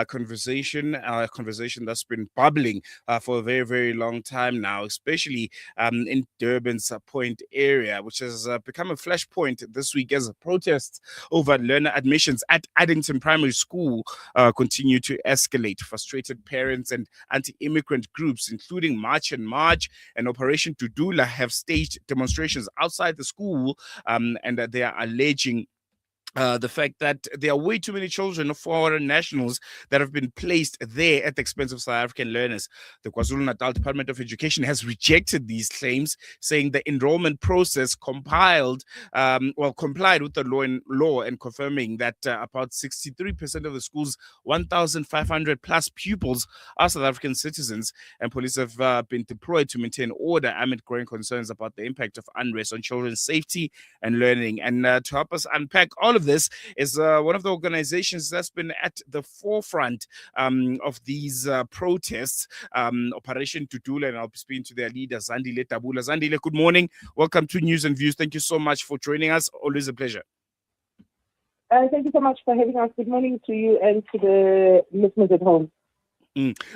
conversation, a conversation that's been bubbling for a very, very long time now, especially in Durban's Point area, which has become a flashpoint this week as protests over learner admissions at Addington Primary School continue to escalate. Frustrated parents and anti-immigrant groups, including March and Operation Dudula, have staged demonstrations outside the school, and they are alleging the fact that there are way too many children of foreign nationals that have been placed there at the expense of South African learners. The KwaZulu-Natal Department of Education has rejected these claims, saying the enrollment process complied with the law and confirming that about 63% of the school's 1,500 plus pupils are South African citizens, and police have been deployed to maintain order amid growing concerns about the impact of unrest on children's safety and learning. And to help us unpack all of this is one of the organizations that's been at the forefront of these protests, Operation Dudula, and I'll be speaking to their leader, Zandile Dabula. Zandile, good morning. Welcome to News and Views. Thank you so much for joining us. Always a pleasure. Thank you so much for having us. Good morning to you and to the listeners at home.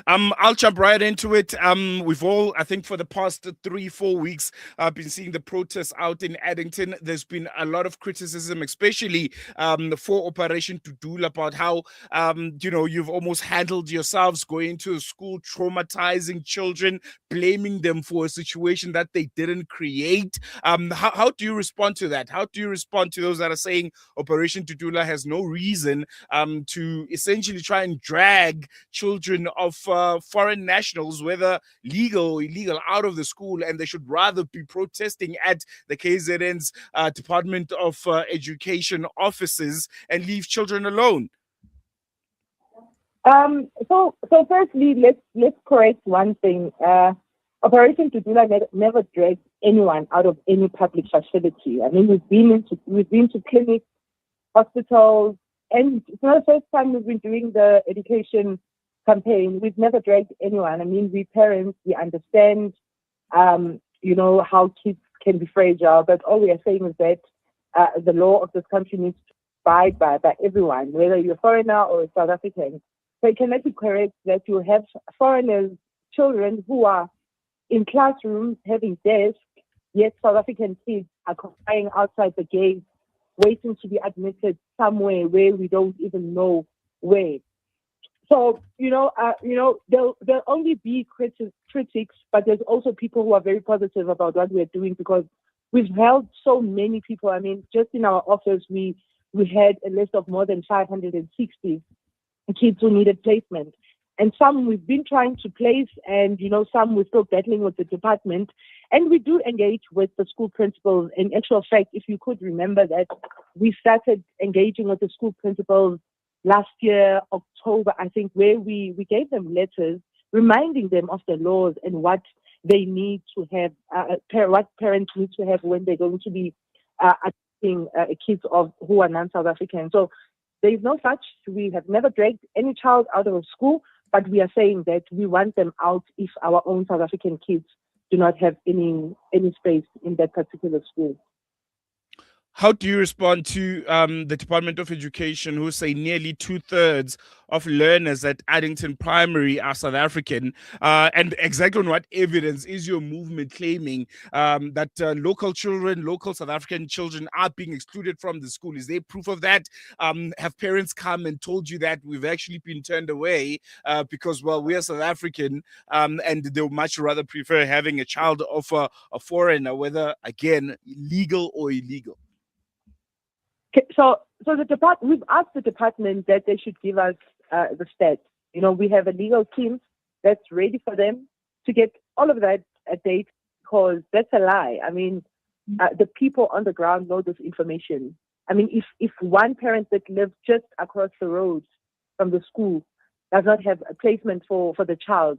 I'll jump right into it. We've all, I think, for the past 3-4 weeks, been seeing the protests out in Addington. There's been a lot of criticism, especially for Operation Dudula, about how you've almost handled yourselves going to a school, traumatizing children, blaming them for a situation that they didn't create. How do you respond to that? How do you respond to those that are saying Operation Dudula has no reason to essentially try and drag children of foreign nationals, whether legal or illegal, out of the school, and they should rather be protesting at the KZN's Department of Education offices and leave children alone? So firstly, let's correct one thing. Operation Dudula never dragged anyone out of any public facility. I mean, we've been to clinics, hospitals, and it's not the first time we've been doing the education campaign. We've never dragged anyone. I mean, we parents, we understand, how kids can be fragile, but all we are saying is that the law of this country needs to abide by everyone, whether you're a foreigner or a South African. So it cannot be correct that you have foreigners, children who are in classrooms having desks, yet South African kids are crying outside the gate, waiting to be admitted somewhere where we don't even know where. So, there'll only be critics, but there's also people who are very positive about what we're doing, because we've held so many people. I mean, just in our office, we had a list of more than 560 kids who needed placement. And some we've been trying to place, and, some we're still battling with the department. And we do engage with the school principals. In actual fact, if you could remember that we started engaging with the school principals last year, October, I think, where we gave them letters reminding them of the laws and what they need to have, what parents need to have when they're going to be adopting kids who are non-South African. So there is no such. We have never dragged any child out of a school, but we are saying that we want them out if our own South African kids do not have any space in that particular school. How do you respond to the Department of Education, who say nearly 2/3 of learners at Addington Primary are South African? And exactly on what evidence is your movement claiming that local South African children are being excluded from the school? Is there proof of that? Have parents come and told you that we've actually been turned away because, well, we are South African, and they would much rather prefer having a child of a foreigner, whether, again, legal or illegal? Okay, so we've asked the department that they should give us the stats. We have a legal team that's ready for them to get all of that date, because that's a lie. I mean, the people on the ground know this information. I mean, if one parent that lives just across the road from the school does not have a placement for the child,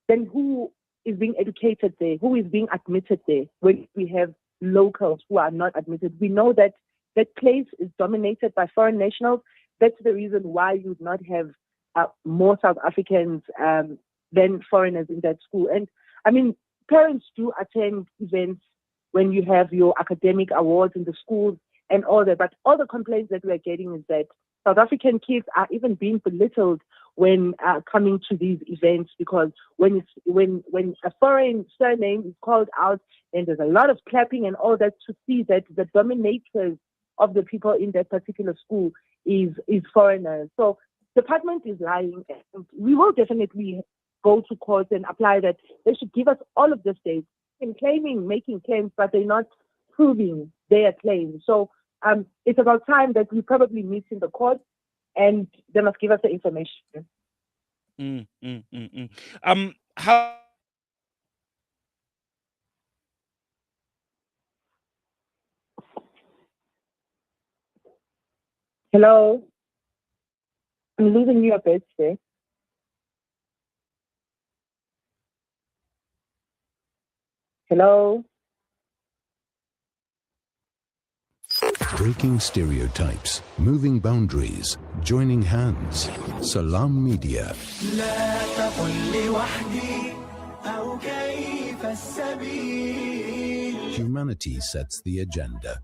then who is being educated there? Who is being admitted there when we have locals who are not admitted? We know that place is dominated by foreign nationals. That's the reason why you would not have more South Africans than foreigners in that school. And I mean, parents do attend events when you have your academic awards in the schools and all that. But all the complaints that we're getting is that South African kids are even being belittled when coming to these events, because when a foreign surname is called out, and there's a lot of clapping and all that to see that the dominators of the people in that particular school is foreigners. So department is lying, and we will definitely go to court and apply that. They should give us all of the states in making claims, but they're not proving their claims. So it's about time that we probably meet in the court, and they must give us the information. How? Hello? I'm losing you a bit, sir. Hello? Breaking stereotypes, moving boundaries, joining hands. Salam Media. Humanity sets the agenda.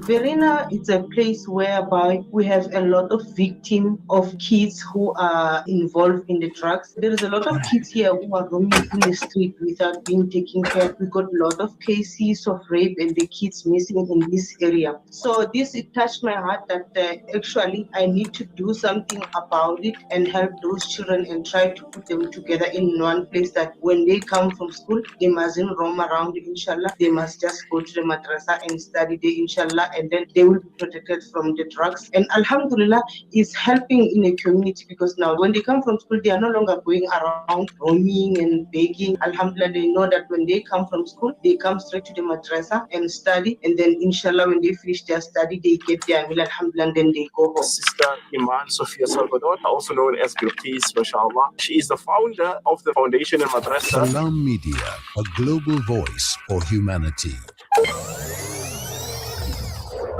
Verena is a place whereby we have a lot of victims of kids who are involved in the drugs. There is a lot of kids here who are roaming in the street without being taken care of. We got a lot of cases of rape and the kids missing in this area. So it touched my heart that actually I need to do something about it and help those children and try to put them together in one place, that when they come from school, they mustn't roam around, inshallah. They must just go to the madrasa and study there, inshallah, and then they will be protected from the drugs. And alhamdulillah, is helping in a community, because now when they come from school, they are no longer going around roaming and begging. Alhamdulillah, they know that when they come from school, they come straight to the madrasa and study, and then inshallah, when they finish their study, they get their meal, alhamdulillah, and then they go home. Sister Iman Sofia Salvador, also known as Bilqis, mashallah. She is the founder of the foundation in Madrasa. Salam Media, a global voice for humanity.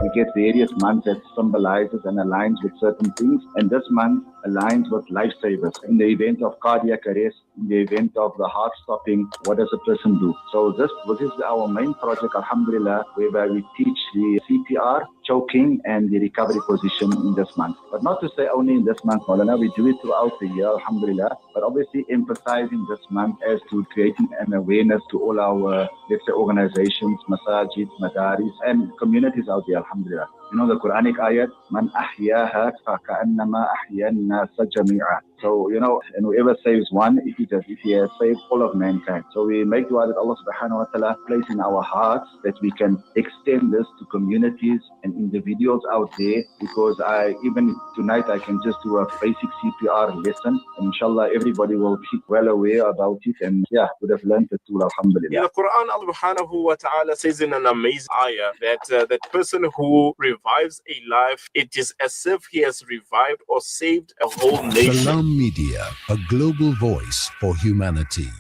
We get various months that symbolizes and aligns with certain things, and this month aligns with lifesavers. In the event of cardiac arrest, in the event of the heart stopping, what does a person do? So this is our main project, alhamdulillah, whereby we teach the CPR, choking, and the recovery position in this month. But not to say only in this month, Maulana, we do it throughout the year, alhamdulillah, but obviously emphasizing this month as to creating an awareness to all our, let's say, organizations, masajid, madaris, and communities out there, alhamdulillah. You know the Quranic ayat, Man ahyaha faka'annama ahyanna jami'a. So, you know, and whoever saves one, if he has saved all of mankind. So we make dua that Allah subhanahu wa ta'ala place in our hearts that we can extend this to communities and individuals out there, because even tonight I can just do a basic CPR lesson. And inshallah, everybody will be well aware about it, and would have learned it too, alhamdulillah. In the Quran, Allah subhanahu wa ta'ala says in an amazing ayah that that person who revives a life, it is as if he has revived or saved a whole nation. Salam Media, a global voice for humanity.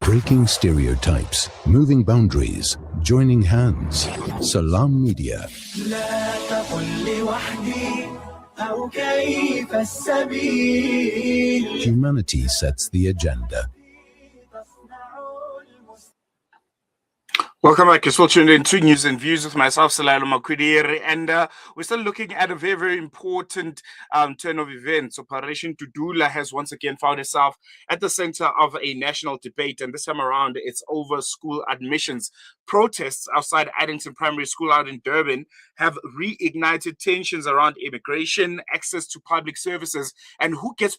Breaking stereotypes, moving boundaries, joining hands. Salam Media. Humanity sets the agenda. Welcome back. You're still tuned in to News and Views with myself, Salalu Makudir, and we're still looking at a very, very important turn of events. Operation Dudula has once again found itself at the center of a national debate, and this time around, it's over school admissions. Protests outside Addington Primary School out in Durban have reignited tensions around immigration, access to public services, and who gets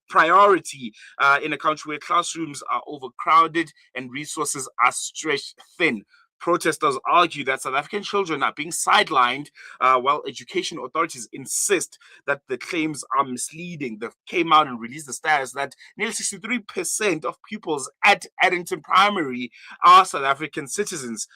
priority in a country where classrooms are overcrowded and resources are stretched thin. Protesters argue that South African children are being sidelined while education authorities insist that the claims are misleading. They came out and released the stats that nearly 63% of pupils at Addington Primary are South African citizens.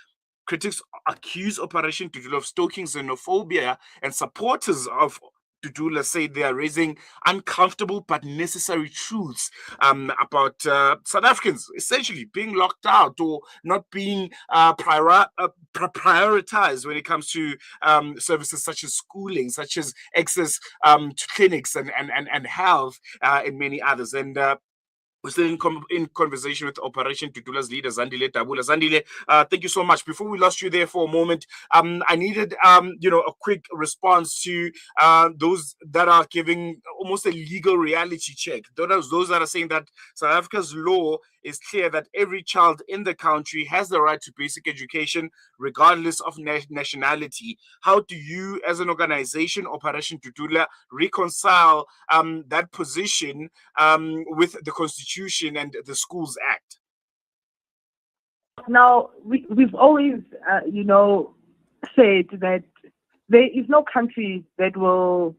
Critics accuse Operation Dudula of stoking xenophobia, and supporters of Dudula say they are raising uncomfortable but necessary truths about South Africans essentially being locked out or not being prioritized when it comes to services such as schooling, such as access to clinics and health, and many others. And We're still in conversation with Operation Dudula's leader, Zandile Dabula. Zandile, thank you so much. Before we lost you there for a moment, I needed, a quick response to those that are giving almost a legal reality check. Those that are saying that South Africa's law is clear that every child in the country has the right to basic education, regardless of nationality. How do you, as an organization, Operation Dudula, reconcile that position with the Constitution and the Schools Act? Now, we've always, said that there is no country that will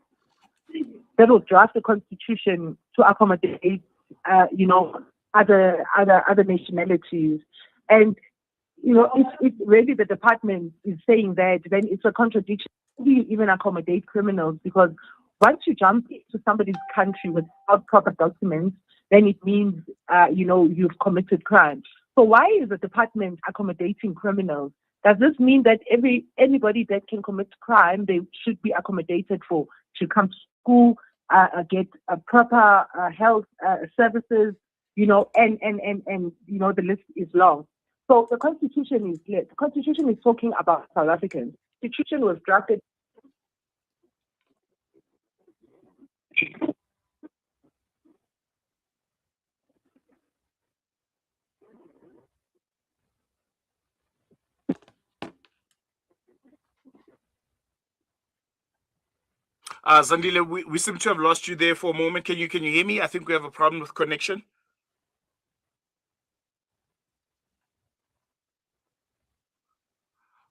draft a constitution to accommodate, other nationalities, and if really the department is saying that, then it's a contradiction. You even accommodate criminals, because once you jump into somebody's country without proper documents, then it means, you've committed crime. So why is the department accommodating criminals? Does this mean that anybody that can commit crime, they should be accommodated for, to come to school, get proper health services, and the list is long. So the Constitution is clear. The Constitution is talking about South Africans. The Constitution was drafted. Zandile, we seem to have lost you there for a moment. Can you hear me? I think we have a problem with connection.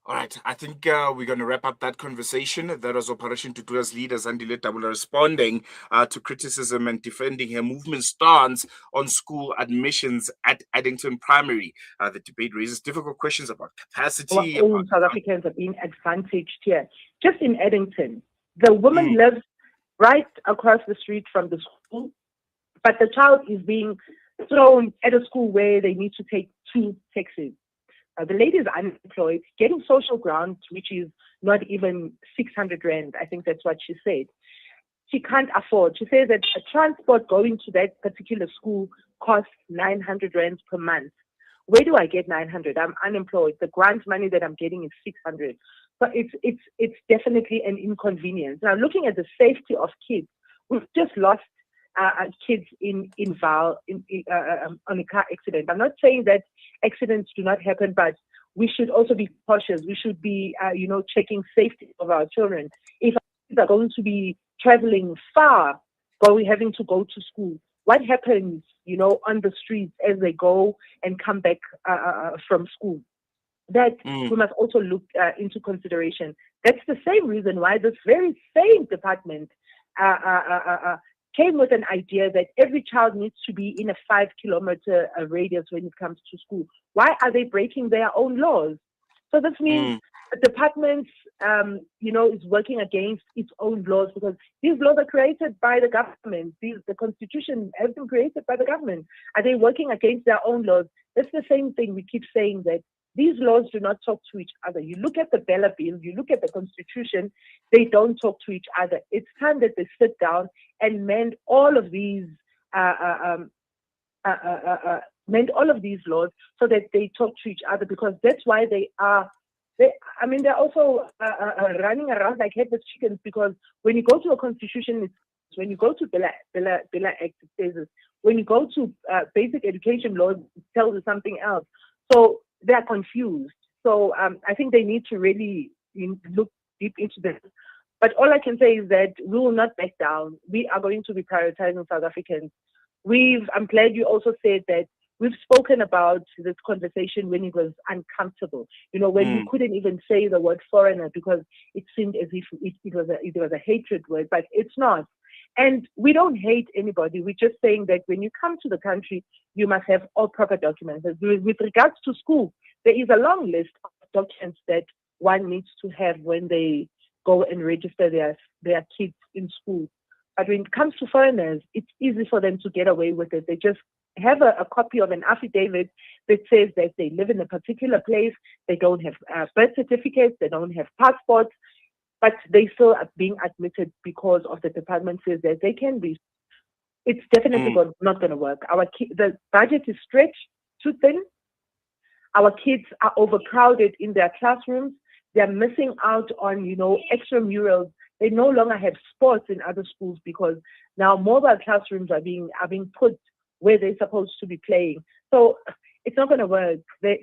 All right, I think we're going to wrap up that conversation. That was Operation Dudula's leader, Zandile Dabula, responding to criticism and defending her movement's stance on school admissions at Addington Primary. The debate raises difficult questions about capacity. All South Africans are being advantaged here. Just in Addington, the woman lives right across the street from the school, but the child is being thrown at a school where they need to take 2 taxis. The lady is unemployed, getting social grant, which is not even 600 Rand. I think that's what she said. She can't afford. She says that a transport going to that particular school costs 900 Rand per month. Where do I get 900? I'm unemployed. The grant money that I'm getting is 600. So it's definitely an inconvenience. Now, looking at the safety of kids, we've just lost kids in Val on a car accident. I'm not saying that accidents do not happen, but we should also be cautious. We should be, checking safety of our children. If our kids are going to be traveling far, having to go to school, what happens, on the streets as they go and come back from school? That we must also look into consideration. That's the same reason why this very same department came with an idea that every child needs to be in a 5-kilometer radius when it comes to school. Why are they breaking their own laws? So this means the department, is working against its own laws, because these laws are created by the government. The Constitution has been created by the government. Are they working against their own laws? That's the same thing. We keep saying that these laws do not talk to each other. You look at the Bella Bill, you look at the Constitution, they don't talk to each other. It's time that they sit down and mend all of these laws so that they talk to each other, because that's why they're also running around like headless chickens, because when you go to a constitution, when you go to Bella Act, it says this. When you go to basic education law, it tells you something else. So they're confused. So I think they need to really look deep into this. But all I can say is that we will not back down. We are going to be prioritizing South Africans. I'm glad you also said that we've spoken about this conversation when it was uncomfortable. When we couldn't even say the word foreigner, because it seemed as if it was a hatred word, but it's not. And we don't hate anybody. We're just saying that when you come to the country, you must have all proper documents. With regards to school, there is a long list of documents that one needs to have when they go and register their kids in school. But when it comes to foreigners, it's easy for them to get away with it. They just have a copy of an affidavit that says that they live in a particular place. They don't have birth certificates. They don't have passports. But they still are being admitted because of the department says that they can be. it's definitely not going to work. The budget is stretched too thin. Our kids are overcrowded in their classrooms. They're missing out on, extramurals. They no longer have sports in other schools because now mobile classrooms are being put where they're supposed to be playing. So it's not going to work.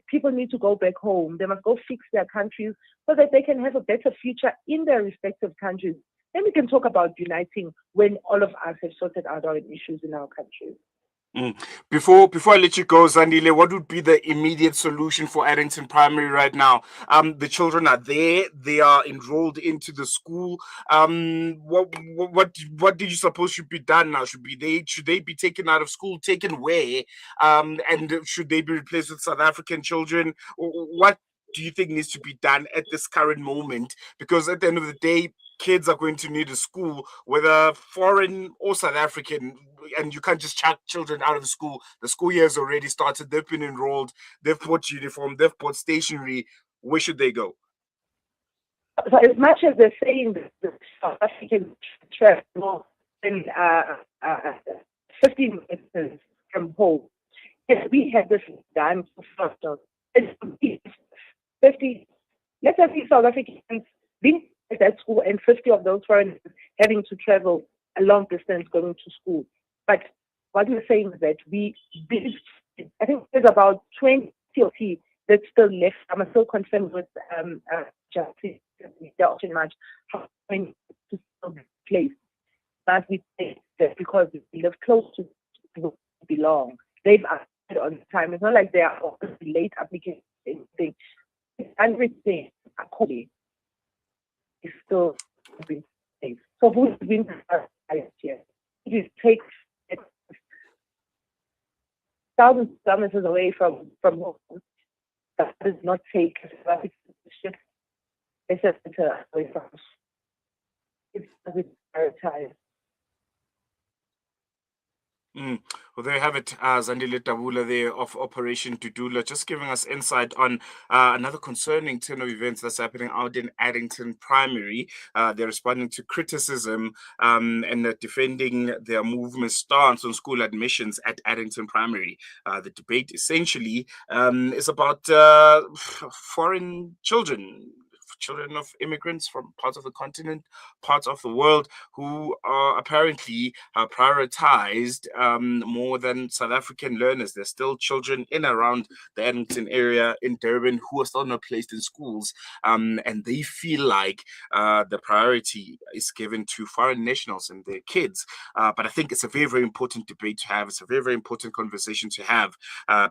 People need to go back home. They must go fix their countries so that they can have a better future in their respective countries. Then we can talk about uniting when all of us have sorted out our issues in our countries. Before I let you go, Zandile, what would be the immediate solution for Addington Primary right now? The children are there; they are enrolled into the school. What did you suppose should be done now? Should they be taken out of school? Taken where? And should they be replaced with South African children? What do you think needs to be done at this current moment? Because at the end of the day, kids are going to need a school, whether foreign or South African, and you can't just chuck children out of the school. The school year has already started. They've been enrolled. They've bought uniform. They've bought stationery. Where should they go? So as much as they're saying that the South African travel more than 15 minutes from home, yes, we had this done for 50. Let's have these South Africans being at that school and 50 of those foreigners having to travel a long distance going to school. But what we're saying is that I think there's about 20 or 30 that's still left. I'm still concerned with justice. They're often much how many to still be placed. But we say that because we live close to people who belong, they've acted on time. It's not like they are late applications. Everything according is still being safe. So who's been here? It takes thousands of kilometers away from home. That does not take ship away from us. It's prioritized. Well, there you have it, Zandile Dabula there of Operation Dudula, just giving us insight on another concerning turn of events that's happening out in Addington Primary. They're responding to criticism and defending their movement's stance on school admissions at Addington Primary. The debate essentially is about foreign children of immigrants from parts of the continent, parts of the world, who are apparently prioritized more than South African learners. There's still children in around the Addington area in Durban who are still not placed in schools, and they feel like the priority is given to foreign nationals and their kids. But I think it's a very, very important debate to have. It's a very, very important conversation to have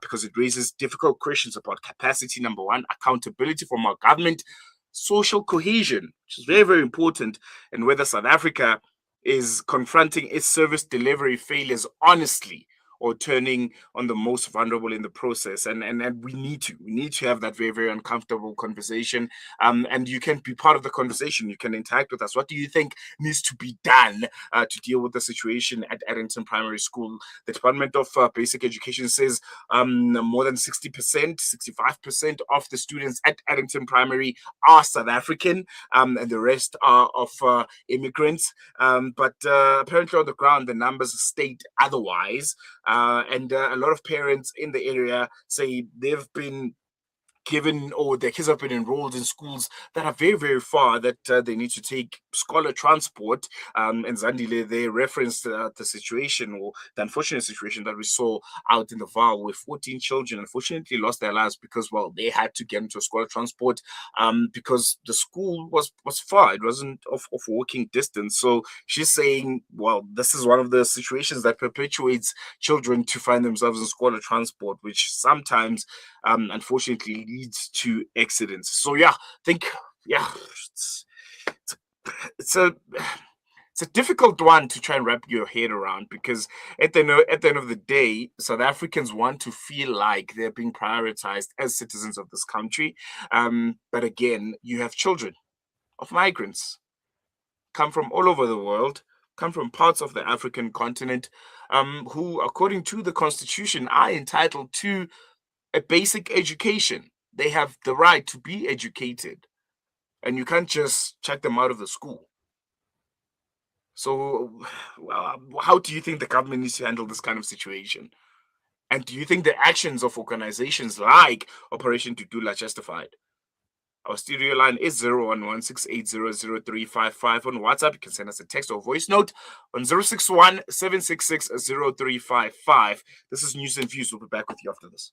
because it raises difficult questions about capacity, number one, accountability from our government, social cohesion, which is very, very important, and whether South Africa is confronting its service delivery failures honestly or turning on the most vulnerable in the process. And we need to have that very, very uncomfortable conversation. And you can be part of the conversation. You can interact with us. What do you think needs to be done to deal with the situation at Addington Primary School? The Department of Basic Education says more than 60%, 65% of the students at Addington Primary are South African, and the rest are of immigrants. But apparently on the ground, the numbers state otherwise. And a lot of parents in the area say they've been given, or their kids have been enrolled in schools that are very, very far, that they need to take scholar transport. And Zandile, they referenced the situation, or the unfortunate situation that we saw out in the Vaal, where 14 children unfortunately lost their lives because, well, they had to get into a scholar transport because the school was far. It wasn't of walking distance. So she's saying, well, this is one of the situations that perpetuates children to find themselves in scholar transport, which sometimes unfortunately leads to accidents. So I think it's a difficult one to try and wrap your head around, because at the end of the day, South Africans want to feel like they're being prioritized as citizens of this country. But again, you have children of migrants come from all over the world, come from parts of the African continent, who, according to the Constitution, are entitled to a basic education. They have the right to be educated, and you can't just check them out of the school. So, how do you think the government needs to handle this kind of situation? And do you think the actions of organizations like Operation Dudula are justified? Our studio line is 01168000355. On WhatsApp, you can send us a text or voice note on 061 766 0355. This is News and Views. We'll be back with you after this.